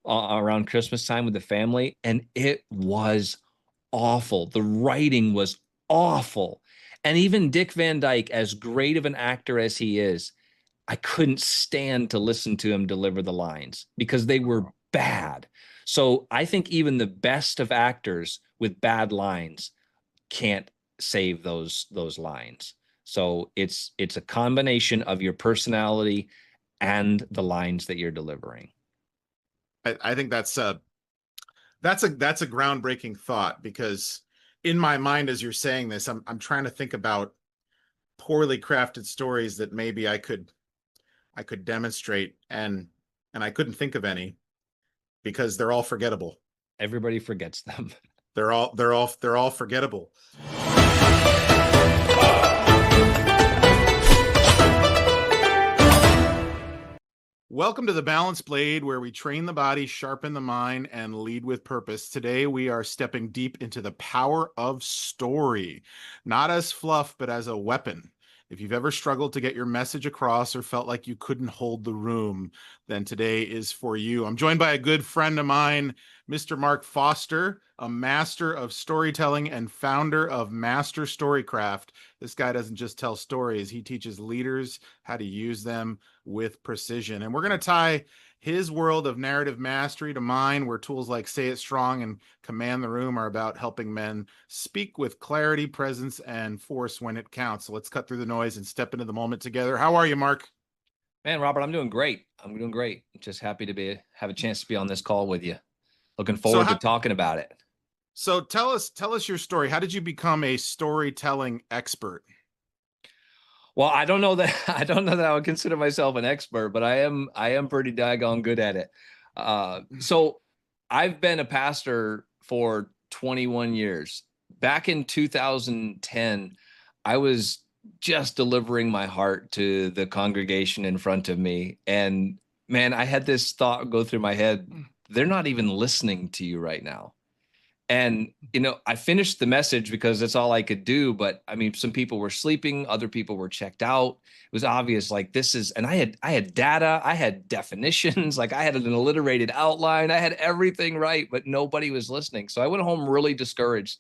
around Christmas time with the family, and it was awful. The writing was awful. And even Dick Van Dyke, as great of an actor as he is, I couldn't stand to listen to him deliver the lines because they were bad. So I think even the best of actors with bad lines can't save those lines. So it's a combination of your personality and the lines that you're delivering. I think that's a groundbreaking thought, because in my mind, as you're saying this, I'm trying to think about poorly crafted stories that maybe I could demonstrate, and I couldn't think of any because they're all forgettable. Everybody forgets them. They're all forgettable. Welcome to the Balance Blade, where we train the body, sharpen the mind, and lead with purpose. Today, we are stepping deep into the power of story, not as fluff, but as a weapon. If you've ever struggled to get your message across or felt like you couldn't hold the room, then today is for you. I'm joined by a good friend of mine, Mr. Mark Foster, a master of storytelling and founder of Master Storycraft. This guy doesn't just tell stories, he teaches leaders how to use them with precision. And we're going to tie his world of narrative mastery to mine, where tools like Say It Strong and Command the Room are about helping men speak with clarity, presence, and force when it counts. So let's cut through the noise and step into the moment together. How are you, Mark? Man, Robert, I'm doing great. I'm doing great. Just happy to have a chance to be on this call with you. Looking So forward to how, talking about it. so tell us your story. How did you become a storytelling expert? Well, I don't know that I don't know that I would consider myself an expert, but I am pretty daggone good at it. So I've been a pastor for 21 years. Back in 2010, I was just delivering my heart to the congregation in front of me. And man, I had this thought go through my head. They're not even listening to you right now. And, I finished the message because that's all I could do. But I mean, some people were sleeping, other people were checked out. It was obvious, like this is, and I had data, I had definitions, like I had an alliterated outline, I had everything right, but nobody was listening. So I went home really discouraged.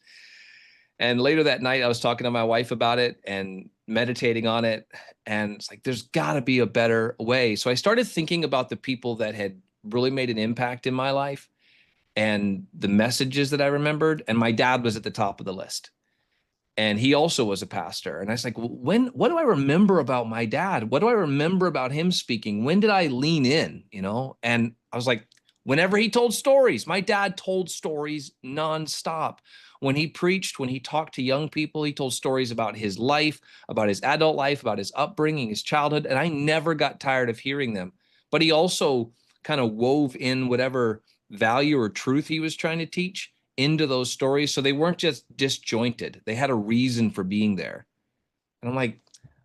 And later that night, I was talking to my wife about it and meditating on it. And it's like, there's got to be a better way. So I started thinking about the people that had really made an impact in my life and the messages that I remembered. And my dad was at the top of the list. And he also was a pastor. And I was like, what do I remember about my dad? What do I remember about him speaking? When did I lean in? And I was like, whenever he told stories, my dad told stories nonstop. When he preached, when he talked to young people, he told stories about his life, about his adult life, about his upbringing, his childhood. And I never got tired of hearing them. But he also kind of wove in whatever value or truth he was trying to teach into those stories. So they weren't just disjointed. They had a reason for being there. And I'm like,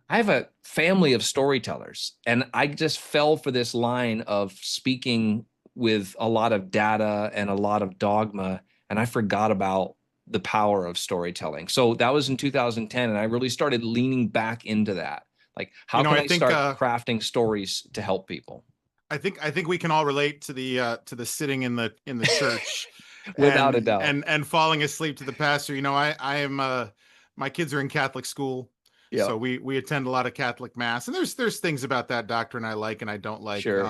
I have a family of storytellers. And I just fell for this line of speaking with a lot of data and a lot of dogma. And I forgot about the power of storytelling. So that was in 2010. And I really started leaning back into that. Like, how can I I think start crafting stories to help people? I think we can all relate to the sitting in the church Without a and doubt. and falling asleep to the pastor. I am my kids are in Catholic school, Yeah, so we attend a lot of Catholic mass, and there's things about that doctrine I like and I don't like. sure.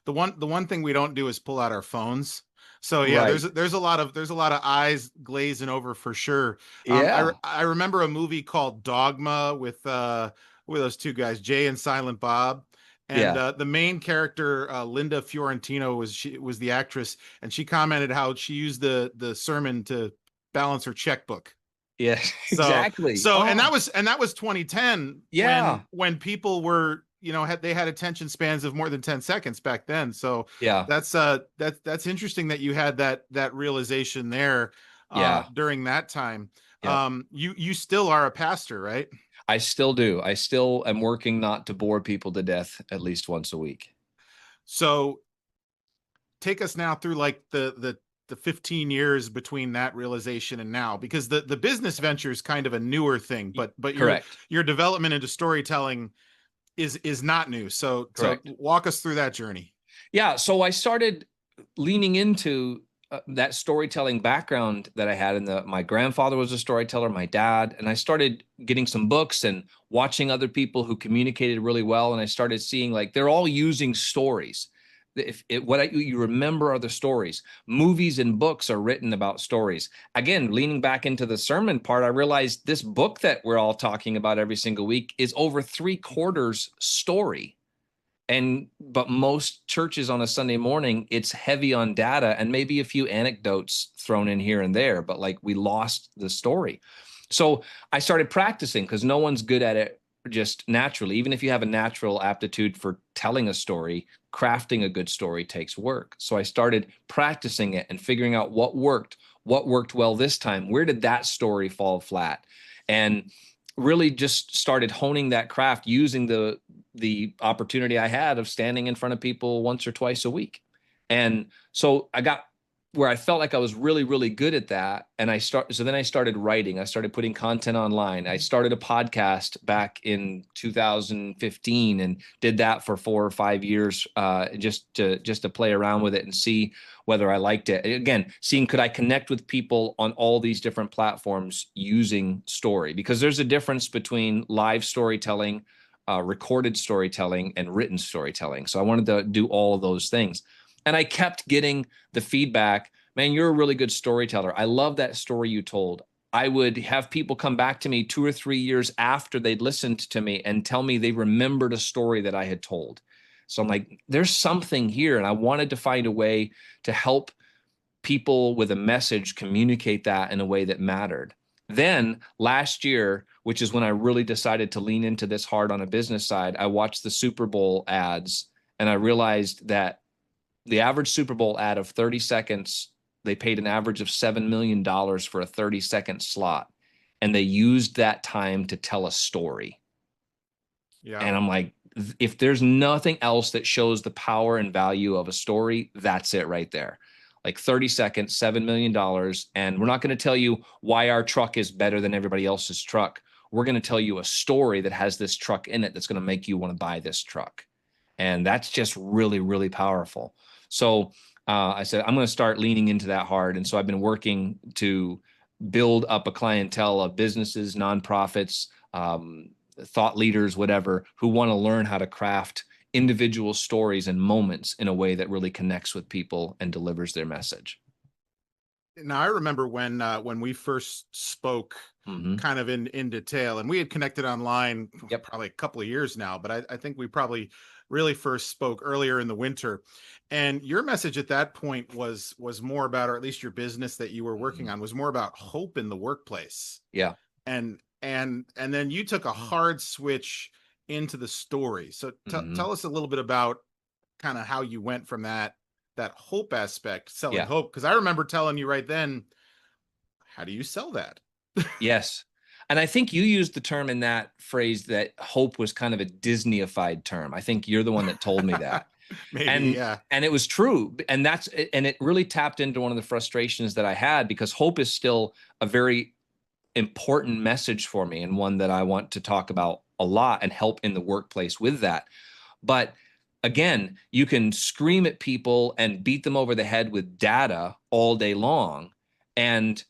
The one thing we don't do is pull out our phones. So yeah, Right. there's a lot of eyes glazing over for sure. Yeah. I remember a movie called Dogma with those two guys, Jay and Silent Bob. And Yeah. the main character, Linda Fiorentino, was the actress, and she commented how she used the sermon to balance her checkbook. Yeah. So Exactly. so and Oh, that was 2010, yeah. when people were, they had attention spans of more than 10 seconds back then. So Yeah. that's interesting that you had that realization there Yeah. during that time. Yep. You still are a pastor, right? I still do. I still am working not to bore people to death at least once a week. So take us now through like the 15 years between that realization and now, because the business venture is kind of a newer thing, but your Correct. your development into storytelling is not new. So Correct. walk us through that journey. Yeah. So I started leaning into that storytelling background that I had, my grandfather was a storyteller, my dad, and I started getting some books and watching other people who communicated really well. And I started seeing like they're all using stories. You remember are the stories. Movies and books are written about stories. Again, leaning back into the sermon part, I realized this book that we're all talking about every single week is over 3/4 story. But most churches on a Sunday morning, it's heavy on data and maybe a few anecdotes thrown in here and there, but like we lost the story. So I started practicing because no one's good at it just naturally. Even if you have a natural aptitude for telling a story, crafting a good story takes work. So I started practicing it and figuring out what worked well this time. Where did that story fall flat? And really just started honing that craft using the opportunity I had of standing in front of people once or twice a week. And so I got where I felt like I was really, really good at that. And so then I started writing. I started putting content online. I started a podcast back in 2015 and did that for 4 or 5 years, just to play around with it and see whether I liked it. Again, seeing could I connect with people on all these different platforms using story, because there's a difference between live storytelling, recorded storytelling, and written storytelling. So I wanted to do all of those things. And I kept getting the feedback, man, you're a really good storyteller. I love that story you told. I would have people come back to me 2 or 3 years after they'd listened to me and tell me they remembered a story that I had told. So I'm like, there's something here. And I wanted to find a way to help people with a message communicate that in a way that mattered. Then last year, which is when I really decided to lean into this hard on a business side, I watched the Super Bowl ads and I realized that the average Super Bowl ad of 30 seconds, they paid an average of $7 million for a 30-second slot. And they used that time to tell a story. Yeah. And I'm like, if there's nothing else that shows the power and value of a story, that's it right there. Like 30 seconds, $7 million. And we're not going to tell you why our truck is better than everybody else's truck. We're going to tell you a story that has this truck in it that's going to make you want to buy this truck. And that's just really, really powerful. So I said, I'm going to start leaning into that hard. And so I've been working to build up a clientele of businesses, nonprofits, thought leaders, whatever, who want to learn how to craft individual stories and moments in a way that really connects with people and delivers their message. Now I remember when we first spoke, kind of in detail, and we had connected online probably a couple of years now, but I think we probably really first spoke earlier in the winter. And your message at that point was more about, or at least your business that you were working on was more about hope in the workplace. Yeah. And then you took a hard switch into the story. So tell us a little bit about kind of how you went from that hope aspect, selling hope. Because I remember telling you right then, how do you sell that? Yes. And I think you used the term in that phrase that hope was kind of a Disneyified term. I think you're the one that told me that. Maybe, yeah. And it was true. And it really tapped into one of the frustrations that I had, because hope is still a very important message for me, and one that I want to talk about a lot and help in the workplace with that. But again, you can scream at people and beat them over the head with data all day long. And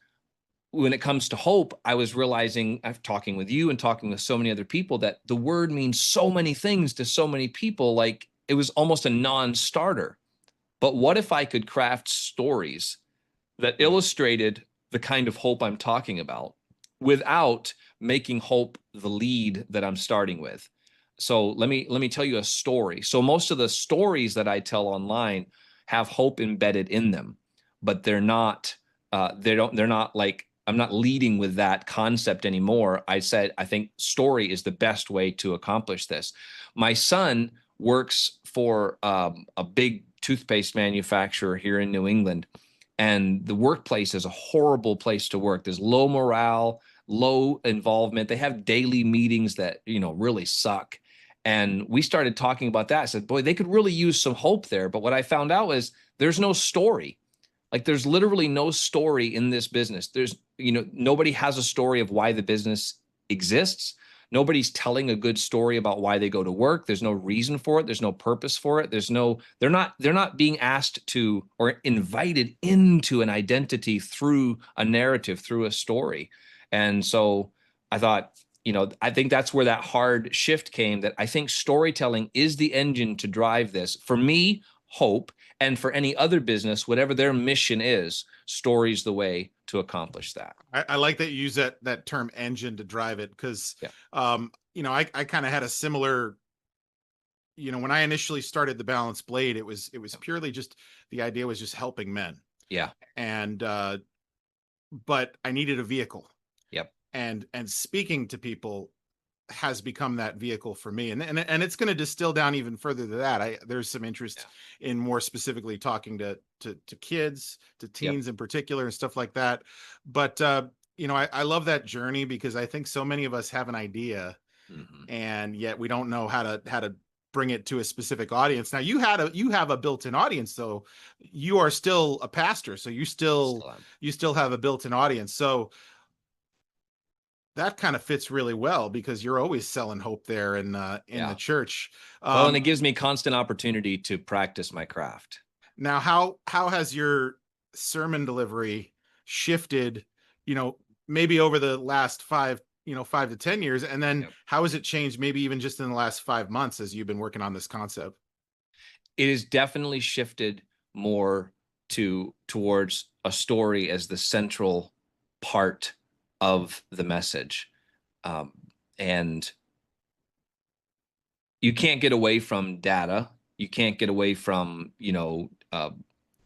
when it comes to hope, I was realizing, I'm talking with you and talking with so many other people, that the word means so many things to so many people. Like it was almost a non-starter. But what if I could craft stories that illustrated the kind of hope I'm talking about without making hope the lead that I'm starting with? So let me tell you a story. So most of the stories that I tell online have hope embedded in them, but they're not like, I'm not leading with that concept anymore. I said, I think story is the best way to accomplish this. My son works for a big toothpaste manufacturer here in New England, and the workplace is a horrible place to work. There's low morale, low involvement. They have daily meetings that, really suck. And we started talking about that. I said, boy, they could really use some hope there. But what I found out was there's no story. Like there's literally no story in this business. There's, nobody has a story of why the business exists. nobody's telling a good story about why they go to work. There's no reason for it. There's no purpose for it. They're not being asked to or invited into an identity through a narrative, through a story. And so I thought, I think that's where that hard shift came, that I think storytelling is the engine to drive this. For me, hope, and for any other business, whatever their mission is, story's the way to accomplish that. I like that you use that term engine to drive it, because Yeah. I kind of had a similar, when I initially started the Balance Blade, it was purely just, the idea was just helping men. Yeah. And but I needed a vehicle. Yep. And speaking to people has become that vehicle for me. And it's going to distill down even further to that. There's some interest in more specifically talking to kids, to teens in particular, and stuff like that. But I love that journey, because I think so many of us have an idea, and yet we don't know how to bring it to a specific audience. Now you have a built-in audience, though. You are still a pastor, so you still have a built-in audience. So that kind of fits really well, because you're always selling hope there in the church. Well, and it gives me constant opportunity to practice my craft. Now, how has your sermon delivery shifted, maybe over the last 5 to 10 years? And then how has it changed, maybe even just in the last 5 months, as you've been working on this concept? It has definitely shifted more towards a story as the central part of the message. And you can't get away from data. You can't get away from,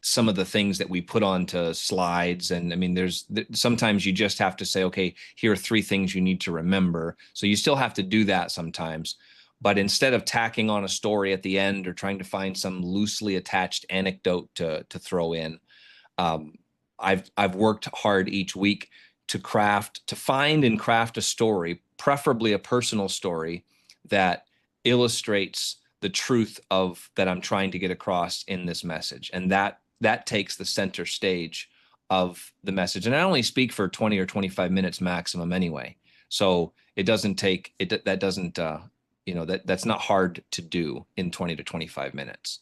some of the things that we put onto slides. And I mean, sometimes you just have to say, okay, here are 3 things you need to remember. So you still have to do that sometimes. But instead of tacking on a story at the end or trying to find some loosely attached anecdote to throw in, I've worked hard each week to find and craft a story, preferably a personal story, that illustrates the truth of that I'm trying to get across in this message. And that takes the center stage of the message. And I only speak for 20 or 25 minutes maximum anyway. So it doesn't take it. That doesn't, that's not hard to do in 20 to 25 minutes.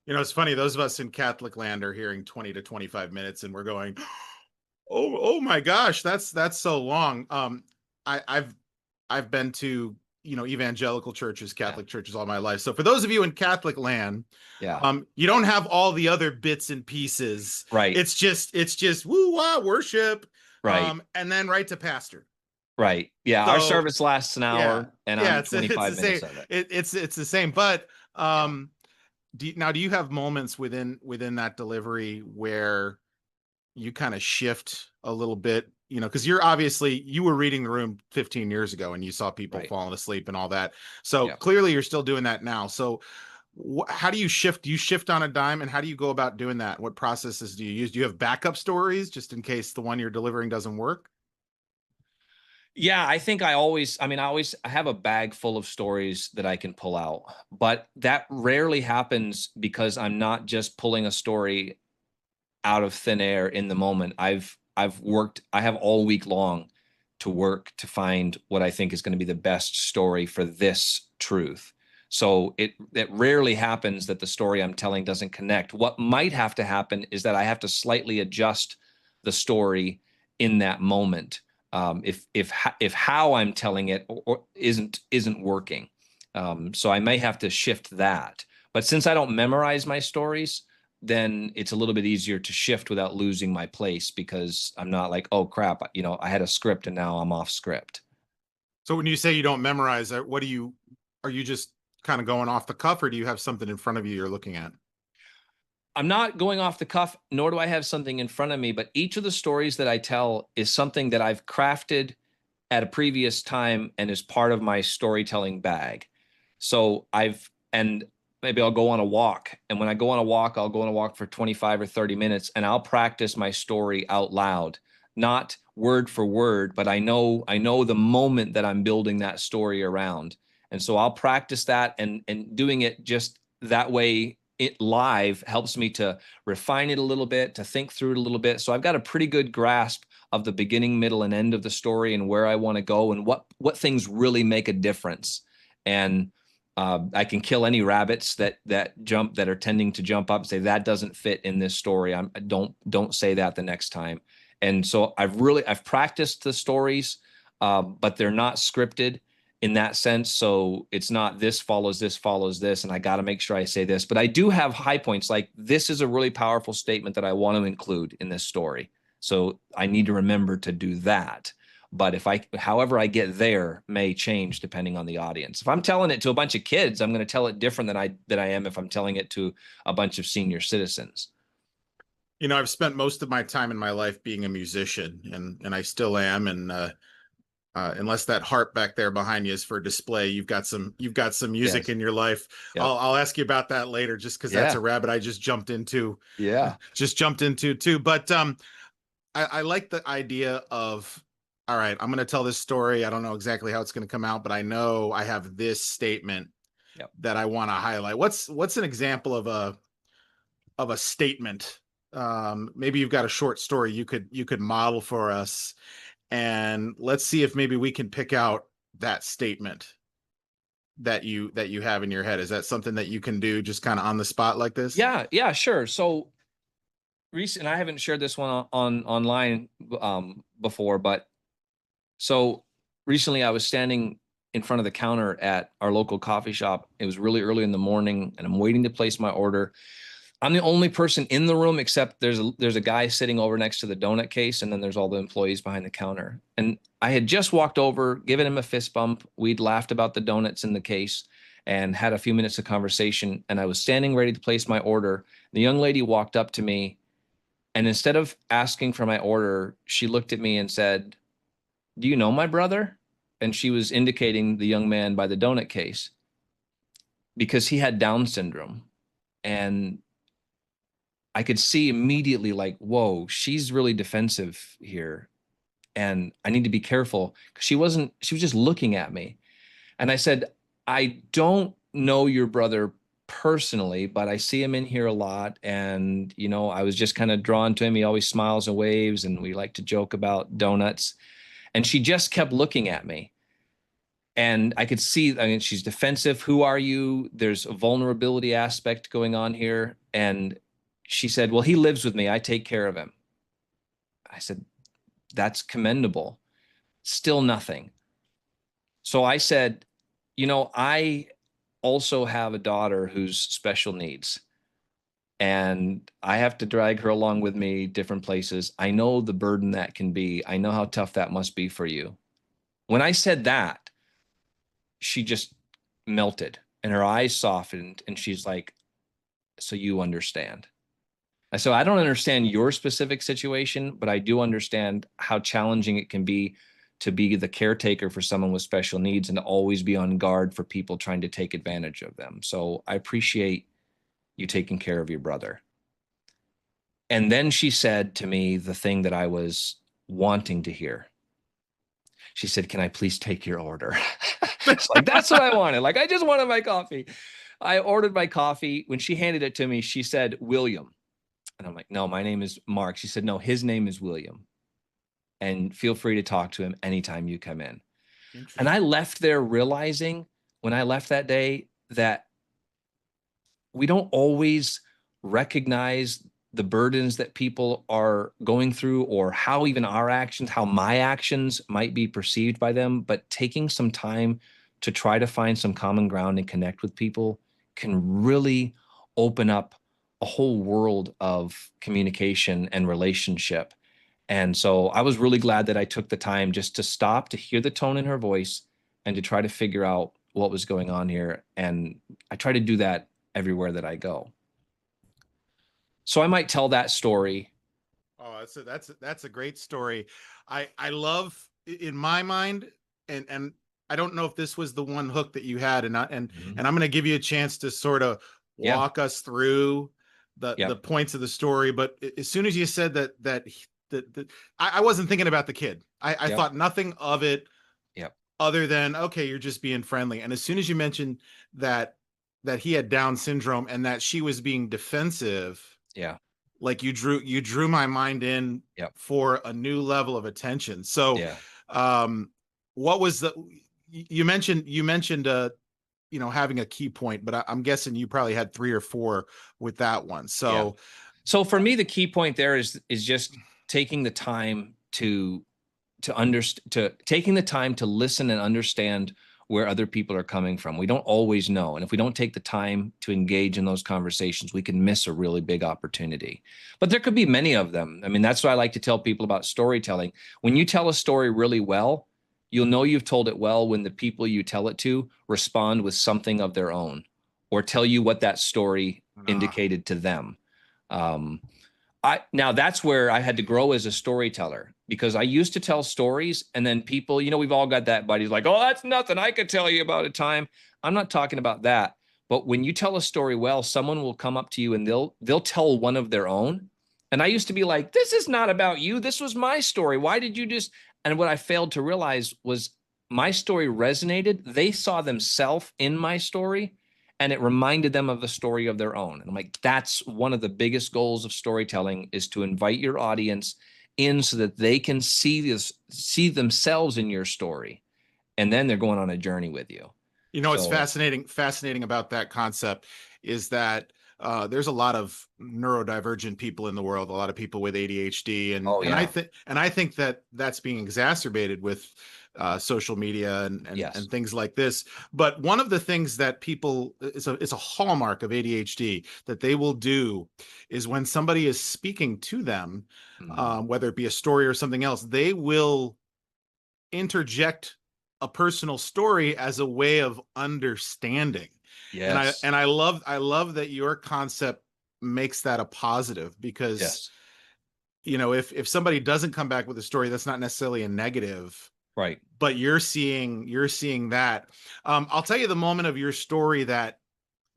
It's funny. Those of us in Catholic land are hearing 20 to 25 minutes and we're going, oh my gosh, that's so long. I've been to, evangelical churches, Catholic churches all my life. So for those of you in Catholic land, you don't have all the other bits and pieces. Right. It's just woo-wah worship. Right. And then right to pastor. Right. Yeah. So, our service lasts an hour, and I'm 25 minutes of it. It's the same. But do you have moments within that delivery where you kind of shift a little bit, because you were reading the room 15 years ago and you saw people falling asleep and all that. So clearly you're still doing that now. So how do you shift? Do you shift on a dime, and how do you go about doing that? What processes do you use? Do you have backup stories just in case the one you're delivering doesn't work? Yeah, I think I have a bag full of stories that I can pull out, but that rarely happens because I'm not just pulling a story out of thin air in the moment. I have all week long to work to find what I think is going to be the best story for this truth. So it rarely happens that the story I'm telling doesn't connect. What might have to happen is that I have to slightly adjust the story in that moment. If how I'm telling it or isn't working. So I may have to shift that. But since I don't memorize my stories, then it's a little bit easier to shift without losing my place, because I'm not like, oh crap, I had a script and now I'm off script. So when you say you don't memorize, are you just kind of going off the cuff, or do you have something in front of you you're looking at? I'm not going off the cuff, nor do I have something in front of me, but each of the stories that I tell is something that I've crafted at a previous time and is part of my storytelling bag. So and maybe I'll go on a walk. And when I go on a walk, I'll go on a walk for 25 or 30 minutes and I'll practice my story out loud, not word for word, but I know the moment that I'm building that story around. And so I'll practice that, and doing it just that way, it live, helps me to refine it a little bit, to think through it a little bit. So I've got a pretty good grasp of the beginning, middle, and end of the story and where I want to go and what things really make a difference. And I can kill any rabbits that are tending to jump up and say that doesn't fit in this story. Don't say that the next time. And so I've practiced the stories, but they're not scripted in that sense. So it's not this follows this, and I got to make sure I say this. But I do have high points, like this is a really powerful statement that I want to include in this story. So I need to remember to do that. But however I get there may change depending on the audience. If I'm telling it to a bunch of kids, I'm going to tell it different than I am if I'm telling it to a bunch of senior citizens. You know, I've spent most of my time in my life being a musician, and I still am. And unless that harp back there behind you is for display, you've got some music Yes. in your life. Yep. I'll ask you about that later, just because that's Yeah. a rabbit I just jumped into. Yeah. Just jumped into too. But I like the idea of, all right, I'm going to tell this story. I don't know exactly how it's going to come out, but I know I have this statement Yep. that I want to highlight. What's an example of a statement? Maybe you've got a short story you could model for us, and let's see if maybe we can pick out that statement that you have in your head. Is that something that you can do just kind of on the spot like this? Yeah. Yeah. Sure. So recent, I haven't shared this one on online before, but so recently I was standing in front of the counter at our local coffee shop. It was really early in the morning, and I'm waiting to place my order. I'm the only person in the room except there's a guy sitting over next to the donut case, and then there's all the employees behind the counter. And I had just walked over, given him a fist bump. We'd laughed about the donuts in the case and had a few minutes of conversation. And I was standing ready to place my order. The young lady walked up to me, and instead of asking for my order, she looked at me and said, "Do you know my brother?" And she was indicating the young man by the donut case because he had Down syndrome. And I could see immediately, like, whoa, she's really defensive here. And I need to be careful. She was just looking at me. And I said, "I don't know your brother personally, but I see him in here a lot. And, I was just kind of drawn to him. He always smiles and waves, and we like to joke about donuts." And she just kept looking at me. And I could see, I mean, she's defensive. Who are you? There's a vulnerability aspect going on here. And she said, "Well, he lives with me. I take care of him." I said, "That's commendable." Still nothing. So I said, I also have a daughter who's special needs, and I have to drag her along with me different places. I know the burden that can be. I know how tough that must be for you. When I said that, she just melted and her eyes softened, and she's like, "So you understand." So I don't understand your specific situation, but I do understand how challenging it can be to be the caretaker for someone with special needs and to always be on guard for people trying to take advantage of them. So I appreciate you taking care of your brother. And then she said to me the thing that I was wanting to hear. She said, "Can I please take your order?" It's like, that's what I wanted. Like, I just wanted my coffee. I ordered my coffee. When she handed it to me, she said, "William." And I'm like, "No, my name is Mark." She said, "No, his name is William. And feel free to talk to him anytime you come in." And I Interesting. left there realizing when I left that day that we don't always recognize the burdens that people are going through, or how even how my actions might be perceived by them. But taking some time to try to find some common ground and connect with people can really open up a whole world of communication and relationship. And so I was really glad that I took the time just to stop, to hear the tone in her voice, and to try to figure out what was going on here. And I try to do that everywhere that I go. So I might tell that story. Oh, that's a great story. I love, in my mind, and I don't know if this was the one hook that you had, and I'm going to give you a chance to sort of Yeah. walk us through the Yep. points of the story. But as soon as you said that I wasn't thinking about the kid. I Yep. thought nothing of it Yep. other than, okay, you're just being friendly. And as soon as you mentioned that he had Down syndrome and that she was being defensive, Yeah. like you drew my mind in Yep. for a new level of attention. So, Yeah. um, what was the you mentioned having a key point, but I'm guessing you probably had three or four with that one. Yeah. So, So for me, the key point there is just taking the time to understand, to taking the time to listen and understand where other people are coming from. We don't always know, and if we don't take the time to engage in those conversations, we can miss a really big opportunity. But there could be many of them. I mean, that's why I like to tell people about storytelling. When you tell a story really well, you'll know you've told it well when the people you tell it to respond with something of their own, or tell you what that story indicated to them. um, now that's where I had to grow as a storyteller, because I used to tell stories, and then people, we've all got that buddy like, oh, that's nothing, I could tell you about a time. I'm not talking about that. But when you tell a story well, someone will come up to you and they'll tell one of their own. And I used to be like, this is not about you. This was my story. Why did you just? And what I failed to realize was my story resonated. They saw themselves in my story, and it reminded them of the story of their own. And I'm like, that's one of the biggest goals of storytelling, is to invite your audience in so that they can see themselves in your story. And then they're going on a journey with you. What's So, fascinating about that concept is that there's a lot of neurodivergent people in the world, a lot of people with ADHD, and oh and I yeah, think and I think that that's being exacerbated with social media and yes, things like this. But one of the things that people is a hallmark of ADHD that they will do is when somebody is speaking to them, mm, whether it be a story or something else, they will interject a personal story as a way of understanding. And I yes, and I love that your concept makes that a positive, because yes, if somebody doesn't come back with a story, that's not necessarily a negative, right, but you're seeing that. I'll tell you the moment of your story that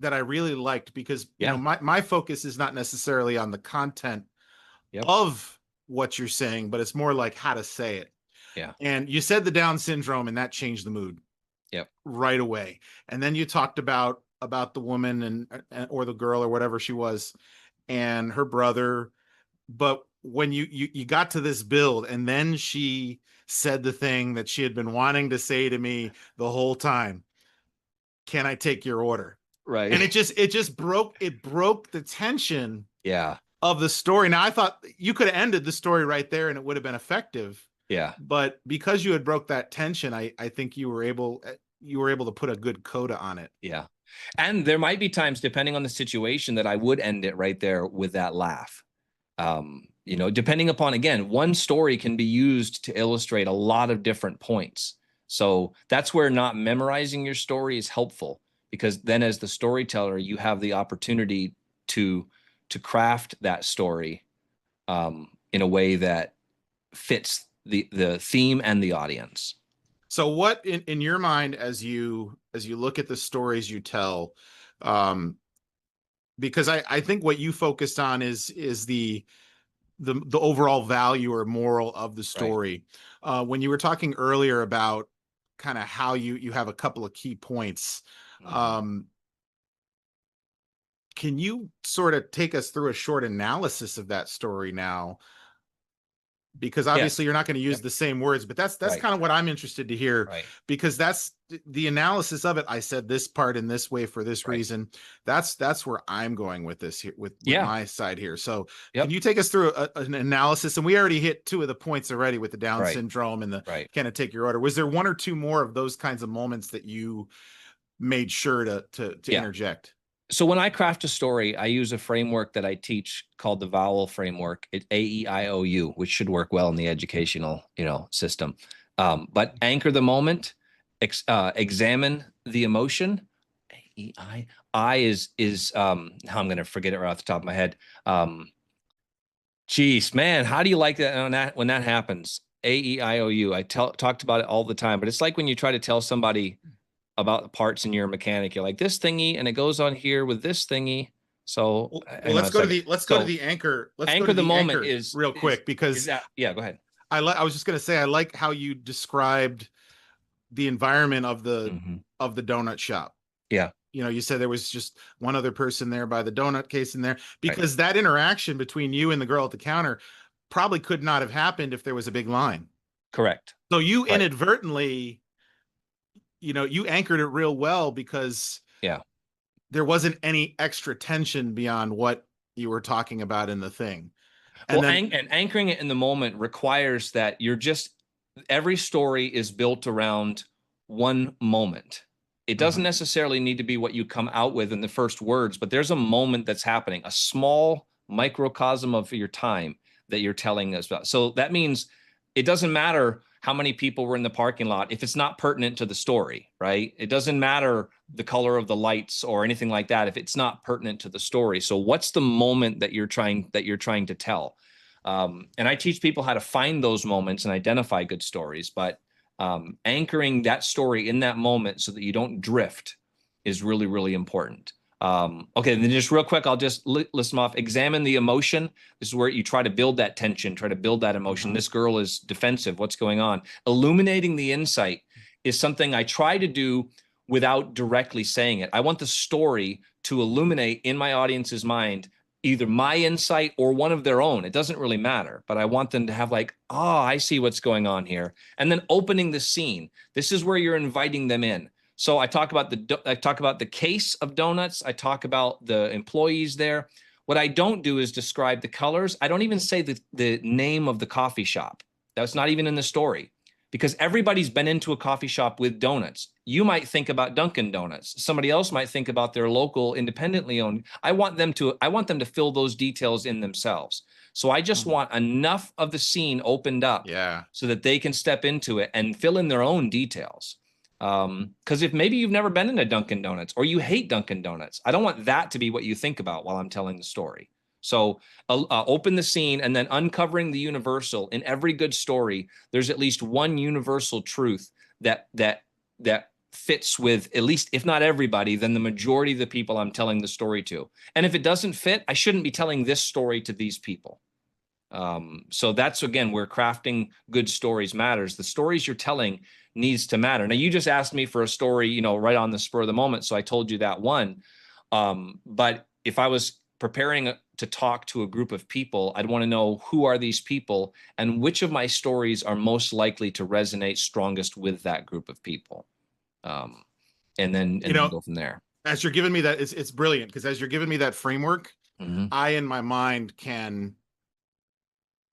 I really liked, because yeah, my focus is not necessarily on the content yep, of what you're saying, but it's more like how to say it. yeah, And you said the Down syndrome, and that changed the mood yep, right away. And then you talked about the woman or the girl or whatever she was, and her brother. But when you got to this build, and then she said the thing that she had been wanting to say to me the whole time, "Can I take your order?" right, And it broke the tension yeah, of the story. Now, I thought you could have ended the story right there and it would have been effective, yeah, but because you had broke that tension, I think you were able to put a good coda on it. yeah. And there might be times, depending on the situation, that I would end it right there with that laugh. Depending upon, again, one story can be used to illustrate a lot of different points. So that's where not memorizing your story is helpful, because then as the storyteller, you have the opportunity to craft that story in a way that fits the theme and the audience. So what in your mind, as you look at the stories you tell, um because I think what you focused on is the overall value or moral of the Right. story. When you were talking earlier about kind of how you have a couple of key points, Mhm. um can you sort of take us through a short analysis of that story now? Because Yes. obviously you're not going to use Yep. the same words, but that's Right. kind of what I'm interested to hear, Right. because that's the analysis of it. I said this part in this way for this Right. reason. That's where I'm going with this here, with Yeah. my side here. So can Yep. you take us through an analysis? And we already hit two of the points already with the Down Right. syndrome and the Right. kind of take your order. Was there one or two more of those kinds of moments that you made sure to Yeah. interject? So when I craft a story, I use a framework that I teach called the vowel framework. It's AEIOU, which should work well in the educational, system. But anchor the moment, examine the emotion. AEI. I is now I'm going to forget it right off the top of my head. Geez, man, how do you like that when that happens? AEIOU. I talked about it all the time, but it's like when you try to tell somebody about the parts in your mechanic. You're like, this thingy, and it goes on here with this thingy. So Well, hang on let's a go to second. the let's go to So the anchor. Let's go anchor to the the moment anchor is real is quick, is because that, yeah, go ahead. I was just going to say, I like how you described the environment of the Hmm. of the donut shop. Yeah. you said there was just one other person there by the donut case in there, Right. because that interaction between you and the girl at the counter probably could not have happened if there was a big line. Correct. So you Right. inadvertently, you anchored it real well, because Yeah. there wasn't any extra tension beyond what you were talking about in the thing. And Well, then, and anchoring it in the moment requires that every story is built around one moment. It doesn't mhm, necessarily need to be what you come out with in the first words, but there's a moment that's happening, a small microcosm of your time that you're telling us about. So that means it doesn't matter how many people were in the parking lot if it's not pertinent to the story, right? It doesn't matter the color of the lights or anything like that if it's not pertinent to the story. So what's the moment that you're trying to tell? And I teach people how to find those moments and identify good stories, but anchoring that story in that moment so that you don't drift is really, really important. Okay, then just real quick, I'll just list them off. Examine the emotion. This is where you try to build that tension, try to build that emotion. mhm. This girl is defensive. What's going on? Illuminating the insight is something I try to do without directly saying it. I want the story to illuminate in my audience's mind either my insight or one of their own. It doesn't really matter, but I want them to have like, oh, I see what's going on here. And then opening the scene. This is where you're inviting them in. So I talk about the case of donuts. I talk about the employees there. What I don't do is describe the colors. I don't even say the name of the coffee shop. That's not even in the story, because everybody's been into a coffee shop with donuts. You might think about Dunkin' Donuts. Somebody else might think about their local independently owned. I want them to fill those details in themselves. So I just Mhm. want enough of the scene opened up Yeah. so that they can step into it and fill in their own details. Because if maybe you've never been in a Dunkin' Donuts or you hate Dunkin' Donuts, I don't want that to be what you think about while I'm telling the story. So open the scene and then uncovering the universal. In every good story, there's at least one universal truth that fits with, at least if not everybody, then the majority of the people I'm telling the story to. And if it doesn't fit, I shouldn't be telling this story to these people. So that's again where crafting good stories matters. The stories you're telling needs to matter. Now you just asked me for a story, right on the spur of the moment, so I told you that one. But if I was preparing to talk to a group of people, I'd want to know who are these people and which of my stories are most likely to resonate strongest with that group of people. Um, You and then know, go from there. as you're giving me that, it's brilliant, because as you're giving me that framework, Mhm. I in my mind can,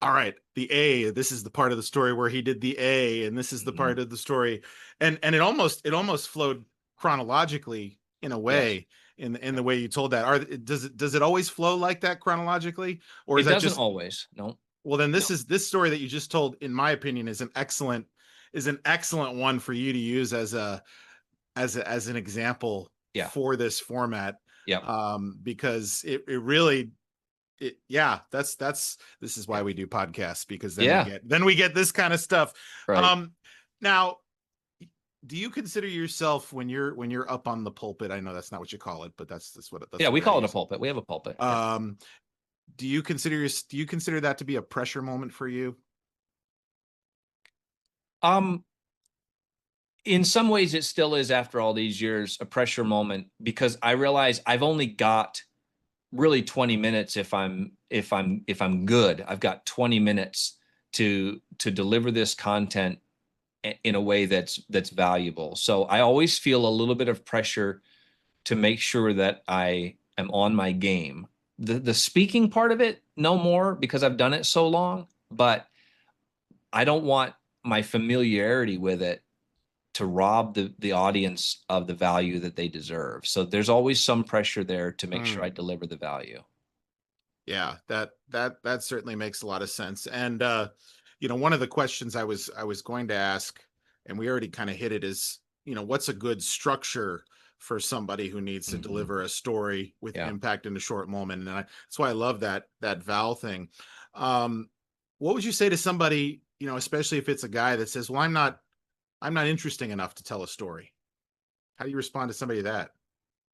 all right, the A, this is the part of the story where he did the A, and this is the Mhm. part of the story. And it almost flowed chronologically in a Yes. way, in Yeah. the way you told that. Does it always flow like that chronologically? Or is It that doesn't just, always. No. well, then No. this story that you just told, in my opinion, is an excellent one for you to use as an example Yeah. for this format. Yep. Because it really, yeah, this is why Yeah. we do podcasts, because Yeah. then we get this kind of stuff. Right. Now, do you consider yourself, when you're up on the pulpit? I know that's not what you call it, but that's Yeah. the We way I call it a use pulpit. We have a pulpit. it. Yeah. Do you consider that to be a pressure moment for you? Um, in some ways it still is after all these years a pressure moment because I realize I've only got really 20 minutes if I'm good. I've got 20 minutes to deliver this content in a way that's valuable. So I always feel a little bit of pressure to make sure that I am on my game. The speaking part of it, no more because I've done it so long, but I don't want my familiarity with it to rob the audience of the value that they deserve. So there's always some pressure there to make sure I Mm, deliver the value. yeah, that certainly makes a lot of sense. And one of the questions I was going to ask, and we already kind of hit it, is, what's a good structure for somebody who needs to Mhm. deliver a story with Yeah. impact in a short moment? And that's why I love that Val thing. Um, what would you say to somebody, especially if it's a guy that says, "Well, I'm not interesting enough to tell a story"? How do you respond to somebody that?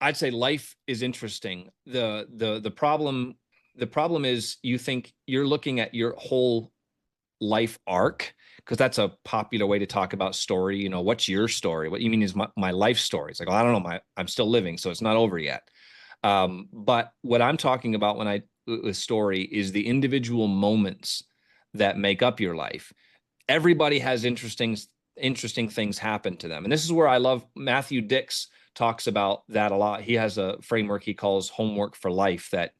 I'd say life is interesting. The problem is you think you're looking at your whole life arc because that's a popular way to talk about story. You know, what's your story? What you mean is my life story. It's like, well, I don't know, I'm still living, so it's not over yet. But what I'm talking about when I with story is the individual moments that make up your life. Everybody has interesting things happen to them. And this is where I love Matthew Dix talks about that a lot. He has a framework he calls homework for life that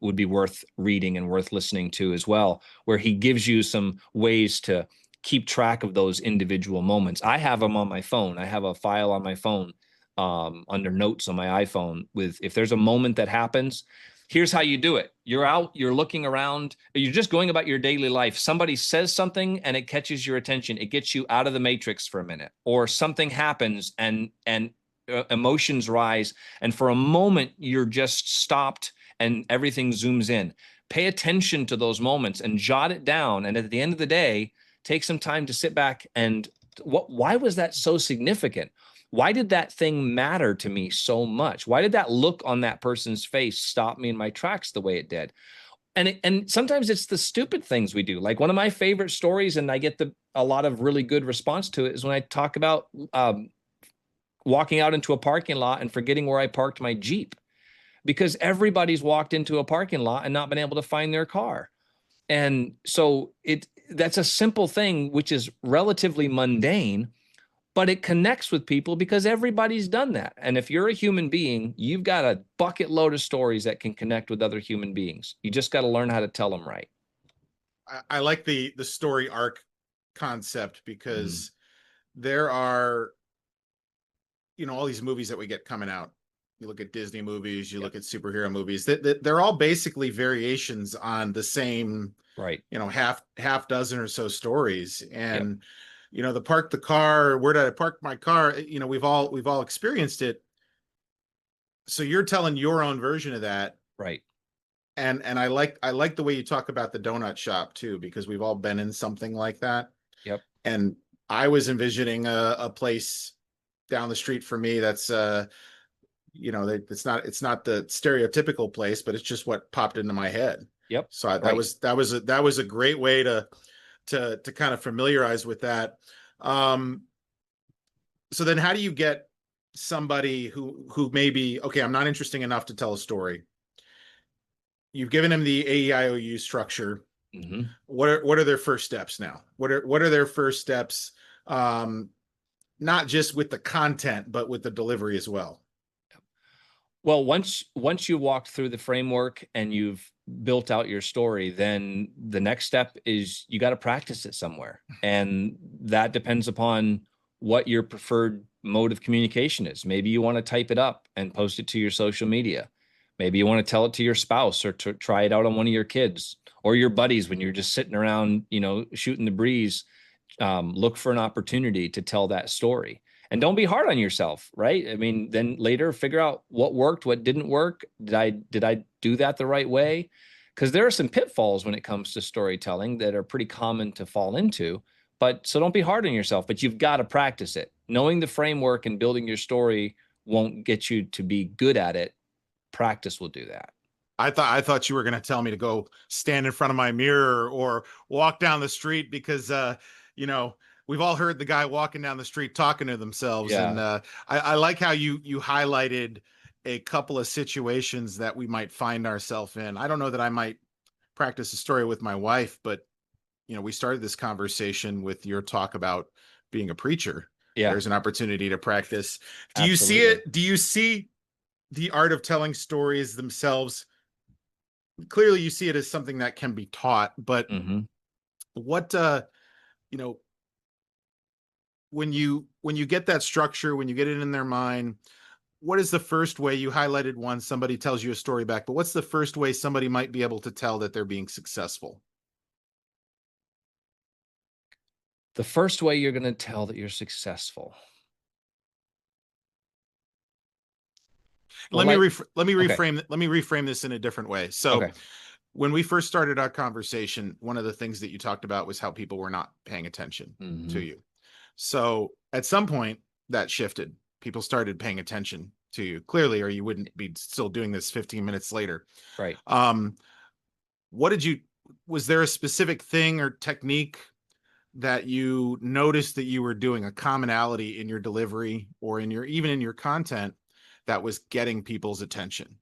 would be worth reading and worth listening to as well, where he gives you some ways to keep track of those individual moments. I have them on my phone. I have a file on my phone under notes on my iPhone with if there's a moment that happens, here's how you do it. You're out, you're looking around, you're just going about your daily life. Somebody says something and it catches your attention. It gets you out of the matrix for a minute, or something happens and emotions rise. And for a moment, you're just stopped and everything zooms in. Pay attention to those moments and jot it down. And at the end of the day, take some time to sit back and why was that so significant? Why did that thing matter to me so much? Why did that look on that person's face stop me in my tracks the way it did? And sometimes it's the stupid things we do. Like one of my favorite stories, and I get a lot of really good response to it, is when I talk about walking out into a parking lot and forgetting where I parked my Jeep, because everybody's walked into a parking lot and not been able to find their car. And so that's a simple thing, which is relatively mundane, but it connects with people because everybody's done that. And if you're a human being, you've got a bucket load of stories that can connect with other human beings. You just got to learn how to tell them right. I like the story arc concept because there are, all these movies that we get coming out. You look at Disney movies, you look at superhero movies, that they're all basically variations on the same, right, half dozen or so stories. And yep, the car, where did I park my car? We've all experienced it. So you're telling your own version of that. right, And I like the way you talk about the donut shop too, because we've all been in something like that. yep, And I was envisioning a place down the street for me that's it's not the stereotypical place, but it's just what popped into my head. yep, So right. that was a great way to kind of familiarize with that. So then how do you get somebody who maybe, okay, I'm not interesting enough to tell a story. You've given them the AEIOU structure. Mm-hmm. What are their first steps now? What are their first steps? Not just with the content, but with the delivery as well. Well, once you walked through the framework and you've built out your story, then the next step is you got to practice it somewhere. And that depends upon what your preferred mode of communication is. Maybe you want to type it up and post it to your social media. Maybe you want to tell it to your spouse or to try it out on one of your kids or your buddies when you're just sitting around, shooting the breeze. Look for an opportunity to tell that story. And don't be hard on yourself, right? I mean, then later figure out what worked, what didn't work. Did I do that the right way? Because there are some pitfalls when it comes to storytelling that are pretty common to fall into. But so don't be hard on yourself, but you've got to practice it. Knowing the framework and building your story won't get you to be good at it. Practice will do that. I thought you were going to tell me to go stand in front of my mirror or walk down the street because we've all heard the guy walking down the street talking to themselves. Yeah. And I like how you highlighted a couple of situations that we might find ourselves in. I don't know that I might practice a story with my wife, but we started this conversation with your talk about being a preacher. Yeah. There's an opportunity to practice. Do you see Absolutely. it? Do you see the art of telling stories themselves? Clearly you see it as something that can be taught, but Mm-hmm. what you know when you get that structure, when you get it in their mind, what is the first way? You highlighted one, somebody tells you a story back, but what's the first way somebody might be able to tell that they're being successful? The first way you're going to tell that you're successful. Well, like, okay, let me reframe this in a different way. So okay. when we first started our conversation, one of the things that you talked about was how people were not paying attention to Mm-hmm. you. So at some point that shifted. People started paying attention to you clearly, or you wouldn't be still doing this 15 minutes later. Right. Um, what did you, was there a specific thing or technique that you noticed that you were doing, a commonality in your delivery or in your, even in your content, that was getting people's attention?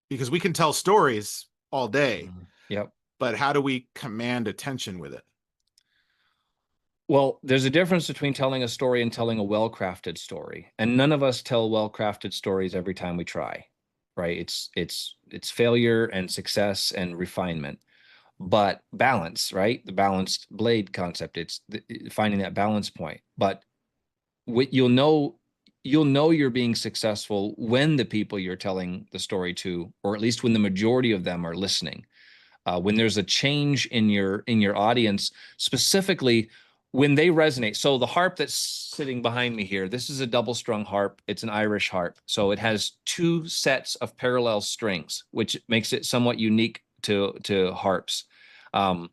Because we can tell stories all day, Yep. but how do we command attention with it? Well, there's a difference between telling a story and telling a well-crafted story. And none of us tell well-crafted stories every time we try, right? It's failure and success and refinement. But balance, right? The balanced blade concept. Finding that balance point. But what you'll know you're being successful when the people you're telling the story to, or at least when the majority of them are listening. When there's a change in your audience, specifically when they resonate. So the harp that's sitting behind me here, this is a double strung harp. It's an Irish harp. So it has two sets of parallel strings, which makes it somewhat unique to harps. Um,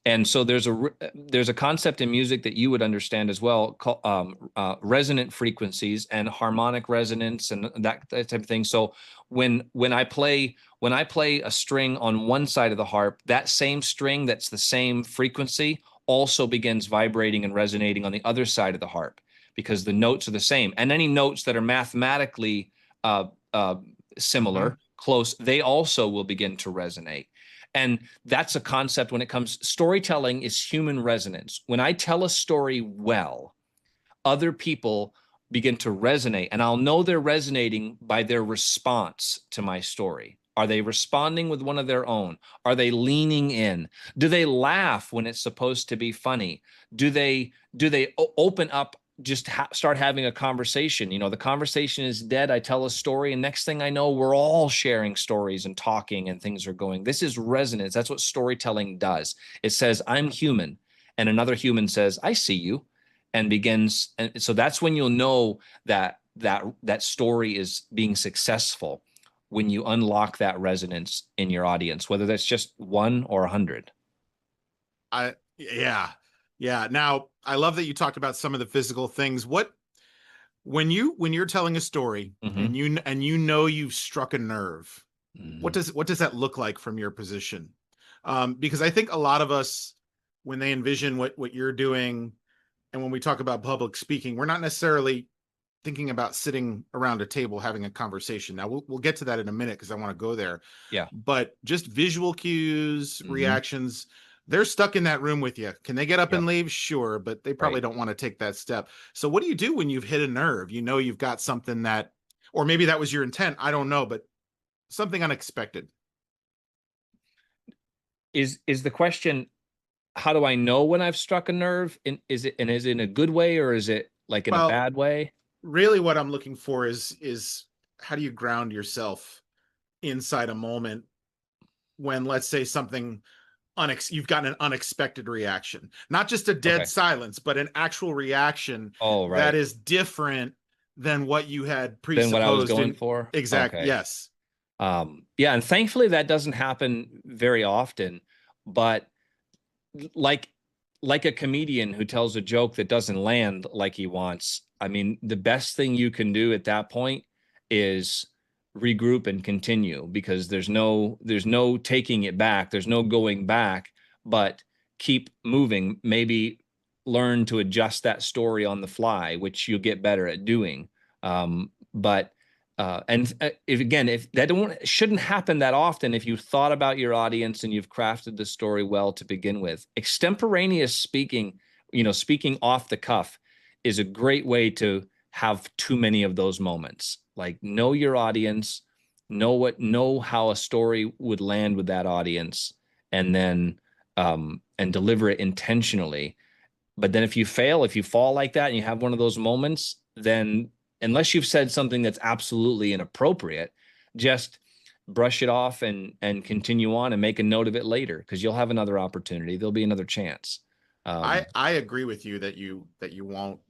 and so there's a concept in music that you would understand as well, called resonant frequencies and harmonic resonance and that type of thing. So when I play a string on one side of the harp, that same string that's the same frequency also begins vibrating and resonating on the other side of the harp because the notes are the same. And any notes that are mathematically uh, uh, Mm-hmm. similar, close, they also will begin to resonate. And that's a concept when it comes. Storytelling is human resonance. When I tell a story well, other people begin to resonate, and I'll know they're resonating by their response to my story. Are they responding with one of their own? Are they leaning in? Do they laugh when it's supposed to be funny? Do they open up, just start having a conversation? The conversation is dead. I tell a story, and next thing I know, we're all sharing stories and talking, and things are going. This is resonance. That's what storytelling does. It says, I'm human, and another human says, I see you, and begins. And so that's when you'll know that story is being successful, when you unlock that resonance in your audience, whether that's just one or 100. Yeah. Yeah. Now, I love that you talked about some of the physical things. What, when you're telling a story Mm-hmm. and you know you've struck a nerve, Mm-hmm. what does that look like from your position? Because I think a lot of us, when they envision what you're doing, and when we talk about public speaking, we're not necessarily thinking about sitting around a table having a conversation. Now we'll get to that in a minute because I want to go there. Yeah. But just visual cues, Mm-hmm. reactions, they're stuck in that room with you. Can they get up Yep. and leave? Sure, but they probably Right. don't want to take that step. So what do you do when you've hit a nerve? You know you've got something that, or maybe that was your intent. I don't know, but something unexpected. Is the question, how do I know when I've struck a nerve? Is it in a good way, or is it like in a Well, bad way? really what I'm looking for is how do you ground yourself inside a moment when, let's say, something you've gotten an unexpected reaction, not just a dead Okay. silence, but an actual reaction Oh, that right. is different than what you had Than what I was presupposed going in. for. Exact, Okay. yes. Yeah, and thankfully that doesn't happen very often. But like like a comedian who tells a joke that doesn't land like he wants, I mean, the best thing you can do at that point is regroup and continue, because there's no taking it back, there's no going back, but keep moving. Maybe learn to adjust that story on the fly, which you'll get better at doing. But and if again, if that don't shouldn't happen that often, if you've thought about your audience and you've crafted the story well to begin with, extemporaneous speaking, speaking off the cuff, is a great way to have too many of those moments. Like, know your audience, know how a story would land with that audience, and then and deliver it intentionally. But then if you fail, if you fall like that and you have one of those moments, then unless you've said something that's absolutely inappropriate, just brush it off and continue on and make a note of it later, because you'll have another opportunity. There'll be another chance. I agree with you that you won't,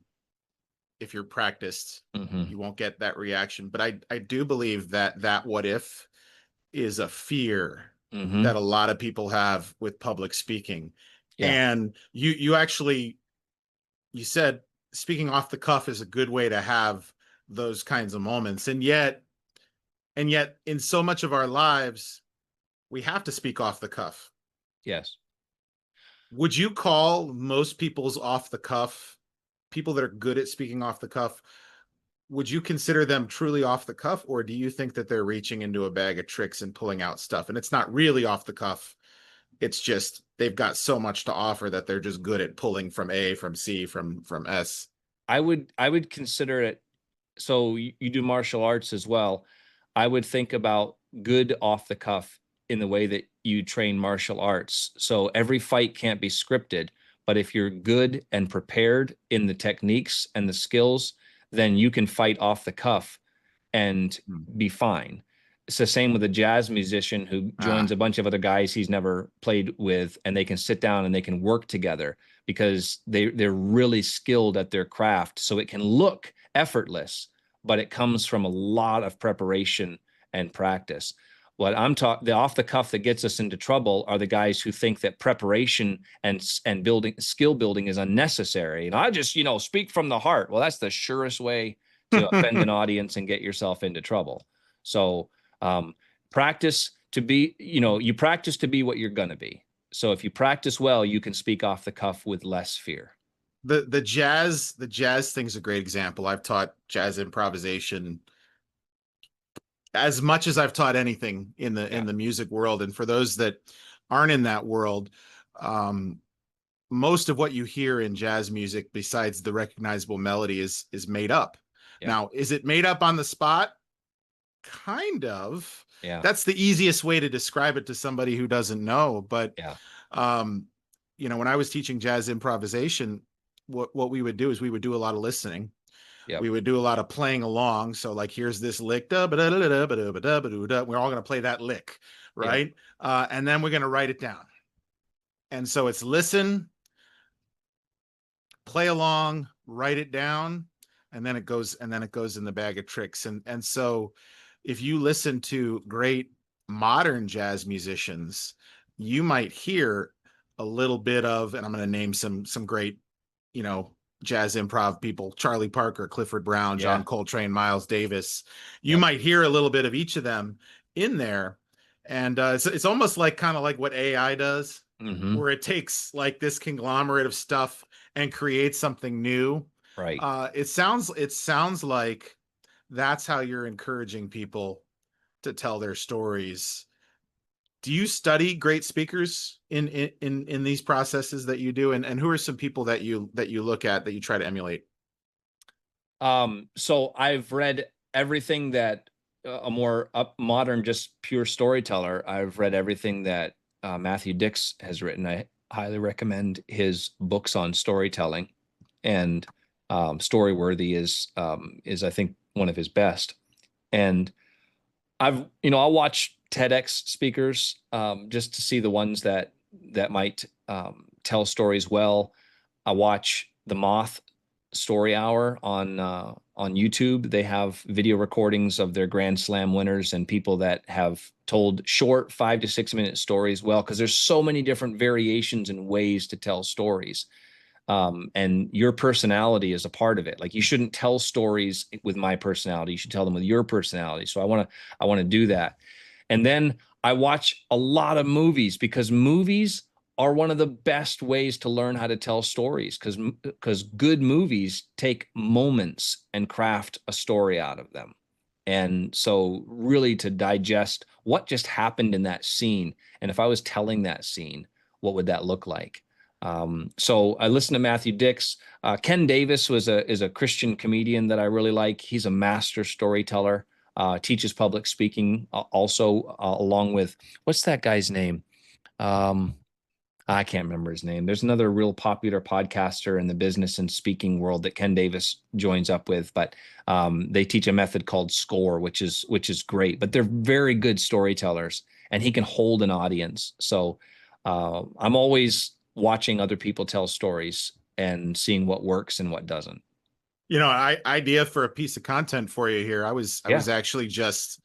if you're practiced, Mhm. you won't get that reaction. But I do believe that that what if is a fear that Mhm. a lot of people have with public speaking. Yeah. And you actually, you said speaking off the cuff is a good way to have those kinds of moments. And yet in so much of our lives we have to speak off the cuff. Yes. Would you call most people's off the cuff, people that are good at speaking off the cuff, would you consider them truly off the cuff, or do you think that they're reaching into a bag of tricks and pulling out stuff and it's not really off the cuff? It's just they've got so much to offer that they're just good at pulling from A, from C, from S. I would consider it. So you do martial arts as well. I would think about good off the cuff in the way that you train martial arts. So every fight can't be scripted, but if you're good and prepared in the techniques and the skills, then you can fight off the cuff and be fine. It's the same with a jazz musician who joins Ah, a bunch of other guys he's never played with, and they can sit down and they can work together because they're really skilled at their craft. So it can look effortless, but it comes from a lot of preparation and practice. What I'm talking, the off the cuff that gets us into trouble are the guys who think that preparation and building skill building is unnecessary. And I just, speak from the heart. Well, that's the surest way to offend an audience and get yourself into trouble. So um, practice to be, you practice to be what you're going to be. So if you practice well, you can speak off the cuff with less fear. the jazz thing's a great example. I've taught jazz improvisation as much as I've taught anything in the Yeah. music world. And for those that aren't in that world, um, most of what you hear in jazz music, besides the recognizable melody, is made up. Yep. Now, is it made up on the spot? Kind of. Yeah. That's the easiest way to describe it to somebody who doesn't know. But Yeah. um, when I was teaching jazz improvisation, what we would do is we would do a lot of listening. Yep. We would do a lot of playing along. So like, here's this lick, we're all going to play that lick, Yep. right? And then we're going to write it down. And so it's listen, play along, write it down, and then it goes in the bag of tricks. And so if you listen to great modern jazz musicians, you might hear a little bit of, and I'm going to name some great, you know, jazz improv people: Charlie Parker, Clifford Brown, John Yeah. Coltrane, Miles Davis. You Yep. might hear a little bit of each of them in there. And it's almost like kind of like what AI does, Mm-hmm. where it takes like this conglomerate of stuff and creates something new. Right. It sounds like that's how you're encouraging people to tell their stories. Do you study great speakers in these processes that you do, and who are some people that you look at that you try to emulate? So I've read everything that a more up modern, just pure storyteller. I've read everything that Matthew Dix has written. I highly recommend his books on storytelling, and Storyworthy is I think one of his best. And I'll watch TEDx speakers just to see the ones that might tell stories well. I watch the Moth Story Hour on YouTube. They have video recordings of their Grand Slam winners and people that have told short 5 to 6 minute stories well, because there's so many different variations and ways to tell stories. And your personality is a part of it. Like, you shouldn't tell stories with my personality. You should tell them with your personality. So I want to do that. And then I watch a lot of movies, because movies are one of the best ways to learn how to tell stories, because good movies take moments and craft a story out of them. And so really to digest what just happened in that scene, and if I was telling that scene, what would that look like? So I listened to Matthew Dix. Ken Davis is a Christian comedian that I really like. He's a master storyteller. Teaches public speaking also, along with, what's that guy's name? Um, I can't remember his name. There's another real popular podcaster in the business and speaking world that Ken Davis joins up with, but they teach a method called SCORE, which is great. But they're very good storytellers, and he can hold an audience. So I'm always watching other people tell stories and seeing what works and what doesn't. Idea for a piece of content for you here. I was Yeah. actually just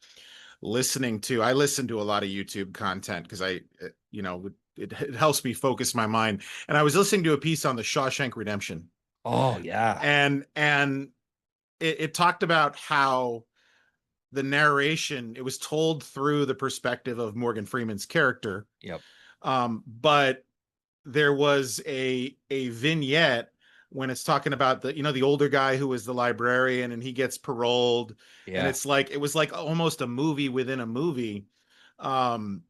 I listen to a lot of YouTube content because it helps me focus my mind. And I was listening to a piece on the Shawshank Redemption, Oh yeah. and it talked about how the narration, it was told through the perspective of Morgan Freeman's character. Yep. But there was a vignette when it's talking about the, the older guy who was the librarian and he gets paroled, and Yeah. it's like it was like almost a movie within a movie. um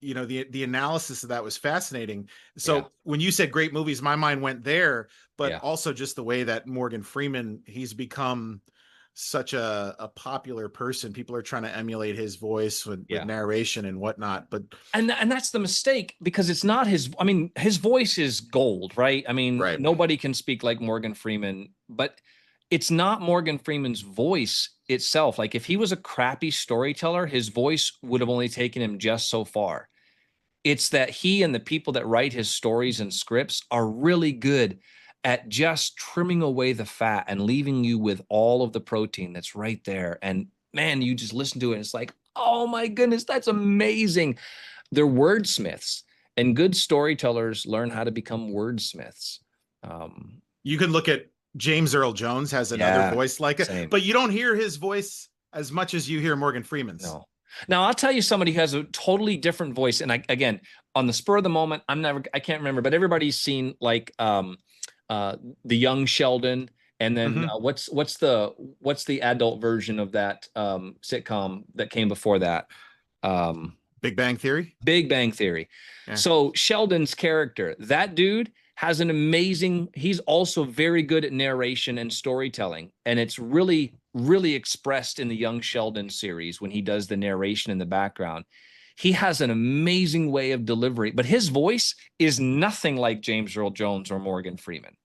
the analysis of that was fascinating. Yeah. So when you said great movies, my mind went there, but Yeah. also just the way that Morgan Freeman, he's become such a popular person. People are trying to emulate his voice with Yeah. narration and whatnot. But And that's the mistake, because it's not his. I mean, his voice is gold, right? I mean, right. nobody can speak like Morgan Freeman, but it's not Morgan Freeman's voice itself. Like, if he was a crappy storyteller, his voice would have only taken him just so far. It's that he and the people that write his stories and scripts are really good at just trimming away the fat and leaving you with all of the protein that's right there. And man, you just listen to it and it's like, oh my goodness, that's amazing. They're wordsmiths, and good storytellers learn how to become wordsmiths. Um, You can look at James Earl Jones has another yeah, voice like it, same. but you don't hear his voice as much as you hear Morgan Freeman's. No. Now I'll tell you somebody who has a totally different voice, and again, on the spur of the moment, I can't remember, but everybody's seen like uh, the young Sheldon, and then Mm-hmm. what's the adult version of that sitcom that came before that? Um, Big Bang Theory. Big Bang Theory. Yeah. So Sheldon's character, that dude has an amazing, he's also very good at narration and storytelling. And it's really, really expressed in the Young Sheldon series when he does the narration in the background. He has an amazing way of delivery, but his voice is nothing like James Earl Jones or Morgan Freeman.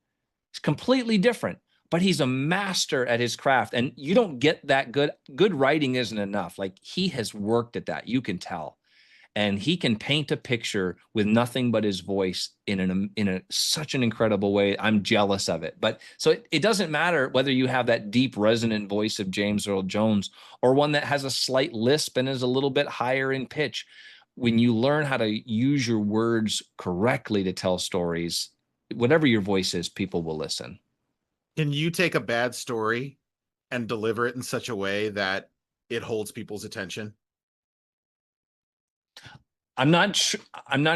It's completely different, but he's a master at his craft. And you don't get that good. Good writing isn't enough. Like, he has worked at that. You can tell, and he can paint a picture with nothing but his voice in a such an incredible way. I'm jealous of it. But so it doesn't matter whether you have that deep resonant voice of James Earl Jones or one that has a slight lisp and is a little bit higher in pitch. When you learn how to use your words correctly to tell stories, whatever your voice is, people will listen. Can you take a bad story and deliver it in such a way that it holds people's attention? I'm not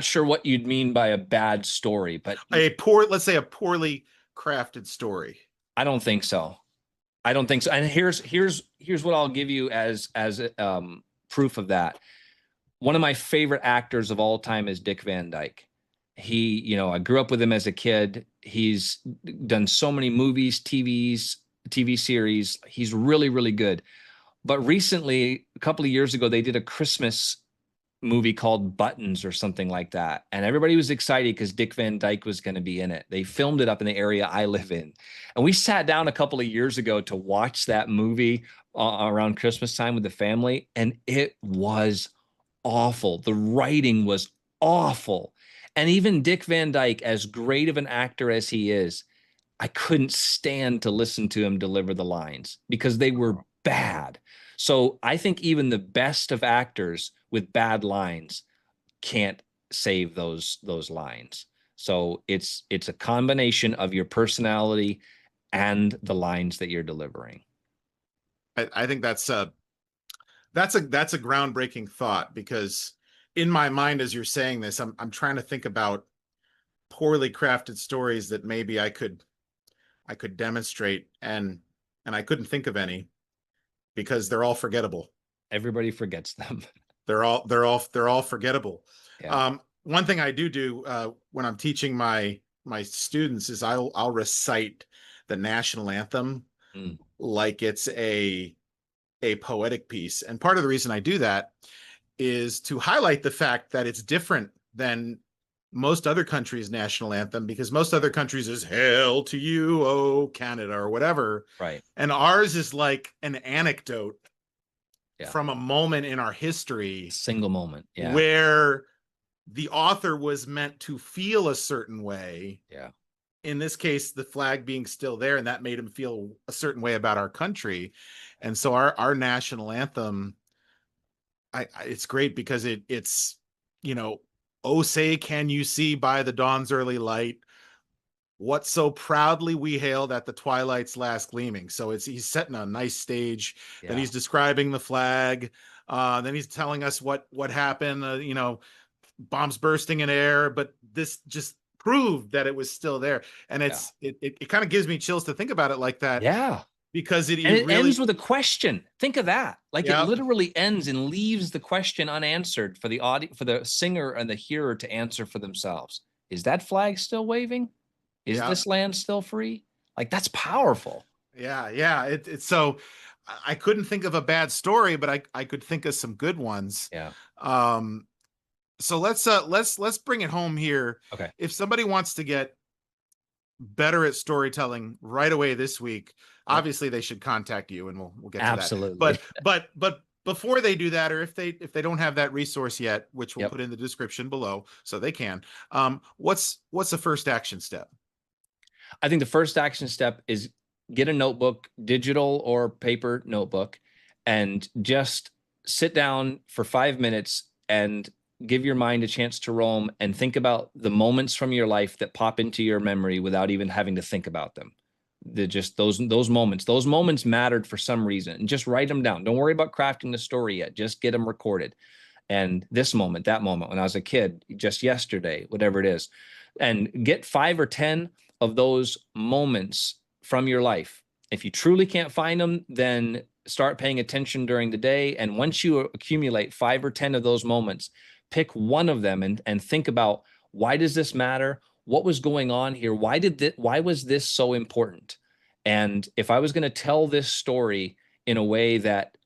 sure what you'd mean by a bad story, but Let's say a poorly crafted story. I don't think so. I don't think so. And here's what I'll give you as proof of that. One of my favorite actors of all time is Dick Van Dyke. I grew up with him as a kid. He's done so many movies, TV series. He's really, really good. But recently, a couple of years ago, they did a Christmas movie called Buttons or something like that. And everybody was excited because Dick Van Dyke was going to be in it. They filmed it up in the area I live in. And we sat down a couple of years ago to watch that movie around Christmas time with the family. And it was awful. The writing was awful. And even Dick Van Dyke, as great of an actor as he is, I couldn't stand to listen to him deliver the lines because they were bad. So I think even the best of actors with bad lines can't save those lines. So it's a combination of your personality and the lines that you're delivering. I think that's a groundbreaking thought, because in my mind, as you're saying this, I'm trying to think about poorly crafted stories that maybe I could demonstrate, and I couldn't think of any because they're all forgettable. Everybody forgets them. They're all forgettable. Yeah. One thing I do when I'm teaching my students is I'll recite the national anthem Mm. like it's a poetic piece. And part of the reason I do that is to highlight the fact that it's different than most other countries' national anthem, because most other countries is "Hail to you, oh Canada," or whatever. Right. And ours is like an anecdote Yeah. from a moment in our history Single moment. Yeah. where the author was meant to feel a certain way. Yeah. In this case, the flag being still there, and that made him feel a certain way about our country. And so our national anthem, it's great because it's you know, "Oh say can you see by the dawn's early light what so proudly we hailed at the twilight's last gleaming." So he's setting a nice stage. Then Yeah. he's describing the flag. Then he's telling us what happened. bombs bursting in air, but this just proved that it was still there. And Yeah. it kind of gives me chills to think about it like that, Yeah. because And you it ends really, with a question. Think of that. Like it yeah, literally ends and leaves the question unanswered for the for the singer and the hearer to answer for themselves. Is that flag still waving? Is yeah, this land still free? Like that's powerful. yeah. It's so I couldn't think of a bad story, but I could think of some good ones. Yeah. Um, so let's bring it home here. Okay. If somebody wants to get better at storytelling right away this week, Yep. obviously they should contact you, and we'll get to that. Absolutely. But before they do that, or if they don't have that resource yet, which we'll Yep. put in the description below so they can, what's the first action step? I think the first action step is get a notebook, digital or paper notebook, and just sit down for 5 minutes and give your mind a chance to roam and think about the moments from your life that pop into your memory without even having to think about them. They're just those moments. Those moments mattered for some reason, and just write them down. Don't worry about crafting the story yet. Just get them recorded. And this moment, that moment, when I was a kid, just yesterday, whatever it is, and get 5 or 10 of those moments from your life. If you truly can't find them, then start paying attention during the day. And once you accumulate 5 or 10 of those moments, pick one of them and think about, why does this matter? What was going on here? Why was this so important? And if I was going to tell this story in a way that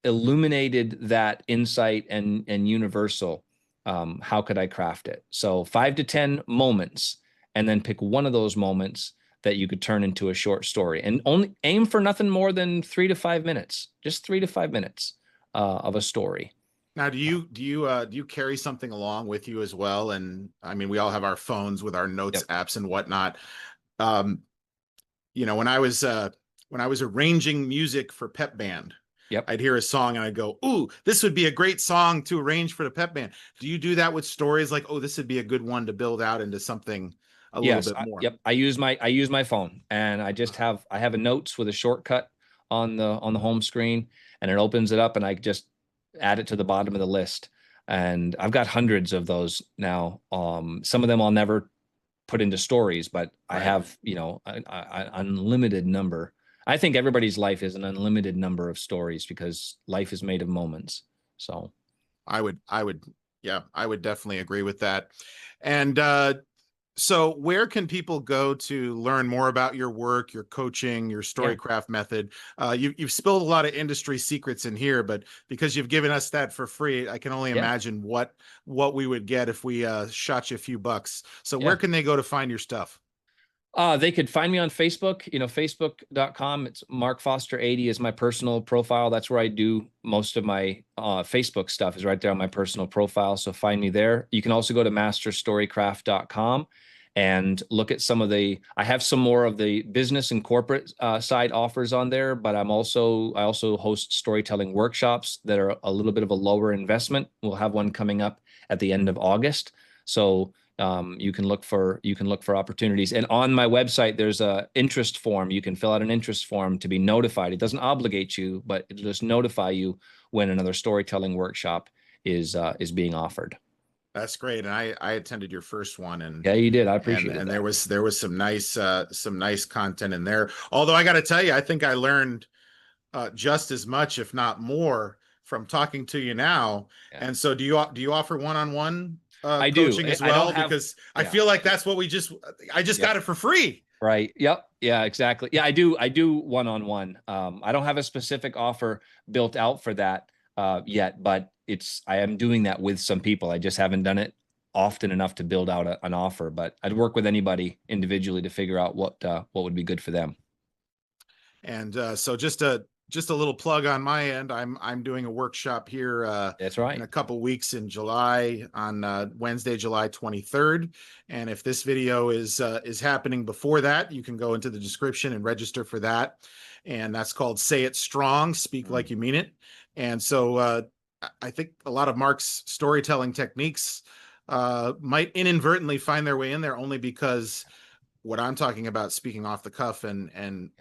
illuminated that insight and universal, how could I craft it? So 5 to 10 moments, and then pick one of those moments that you could turn into a short story, and only aim for nothing more than 3 to 5 minutes, just 3 to 5 minutes of a story. Now, do you carry something along with you as well? And I mean, we all have our phones with our notes Yep. apps and whatnot. Um, when I was arranging music for pep band, Yep. I'd hear a song and I'd go, "Ooh, this would be a great song to arrange for the pep band." Do you do that with stories, like, "Oh, this would be a good one to build out into something a little Yes. bit more"? Yep. I use my phone, and I have a notes with a shortcut on the home screen, and it opens it up, and I just add it to the bottom of the list. And I've got hundreds of those now. Some of them I'll never put into stories, but I Right. have, an unlimited number. I think everybody's life is an unlimited number of stories because life is made of moments. So I would, yeah, I would definitely agree with that. And so where can people go to learn more about your work, your coaching, your yeah, storycraft method? You've spilled a lot of industry secrets in here, but because you've given us that for free, I can only yeah, imagine what we would get if we shot you a few bucks. So where yeah. can they go to find your stuff? They could find me on Facebook, facebook.com. It's Mark Foster 80 is my personal profile. That's where I do most of my Facebook stuff, is right there on my personal profile. So find me there. You can also go to masterstorycraft.com and look at I have some more of the business and corporate side offers on there, but I also host storytelling workshops that are a little bit of a lower investment. We'll have one coming up at the end of August. So you can look for opportunities. And on my website, there's a interest form. You can fill out an interest form to be notified. It doesn't obligate you, but it'll just notify you when another storytelling workshop is being offered. That's great. And I attended your first one, Yeah, you did. I and appreciated that. there was some nice content in there. Although I got to tell you, I think I learned just as much, if not more, from talking to you now. Yeah, And so, do you offer one-on-one I do. coaching as I don't well? have. Because I Yeah, feel like I do. that's what I just Yep. got it for free. Right. Yep. Yeah, exactly. Yeah, I do. I do one-on-one. I don't have a specific offer built out for that yet, but I am doing that with some people. I just haven't done it often enough to build out an offer, but I'd work with anybody individually to figure out what would be good for them. And so, just a little plug on my end. I'm doing a workshop here That's in right. a couple weeks in July, on Wednesday, July 23rd. And if this video is happening before that, you can go into the description and register for that. And that's called "Say It Strong, Speak Mm. Like You Mean It." And so I think a lot of Mark's storytelling techniques might inadvertently find their way in there, only because what I'm talking about, speaking off the cuff and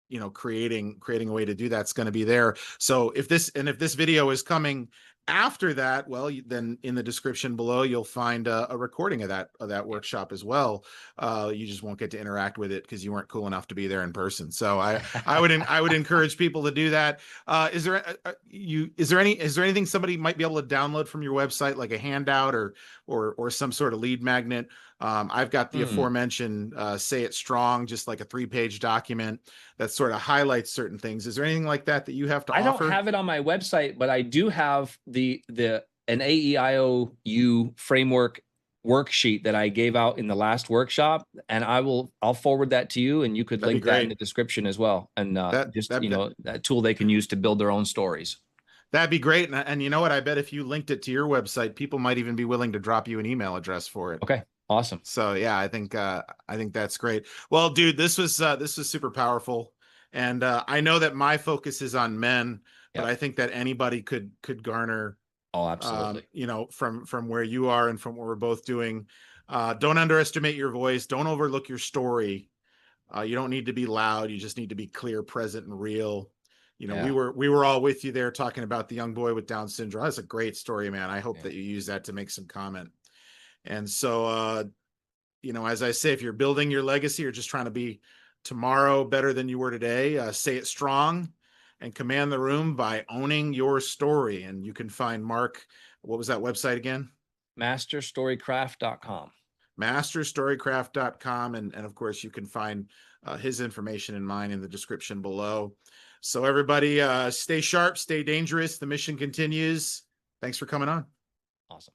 Yeah. creating a way to do that's going to be there. So if this video is coming After that, well, then in the description below, you'll find a recording of that workshop as well. You just won't get to interact with it because you weren't cool enough to be there in person. So I would encourage people to do that. Is there anything somebody might be able to download from your website, like a handout or some sort of lead magnet? I've got the Hmm. aforementioned Say It Strong, just like a 3-page document that sort of highlights certain things. Is there anything like that that you have to I don't offer? have it on my website, but I do have the an AEIOU framework worksheet that I gave out in the last workshop, and I'll forward that to you, and you could That'd be link that in the great. description as well, and That just that, that that tool they can use to build their own stories. That'd be great. And you know what? I bet if you linked it to your website, people might even be willing to drop you an email address for it. Okay, awesome. So yeah, I think that's great. Well, dude, this was super powerful. And I know that my focus is on men, but Yep. I think that anybody could garner Oh, absolutely. from where you are and from what we're both doing. Don't underestimate your voice. Don't overlook your story. You don't need to be loud. You just need to be clear, present, and real. Yeah. We were all with you there talking about the young boy with Down syndrome. That's a great story, man. I hope Yeah. that you use that to make some comment. And so, as I say, if you're building your legacy or just trying to be tomorrow better than you were today, say it strong and command the room by owning your story. And you can find Mark. What was that website again? Masterstorycraft.com. Masterstorycraft.com. And of course, you can find his information and mine in the description below. So, everybody, stay sharp, stay dangerous. The mission continues. Thanks for coming on. Awesome.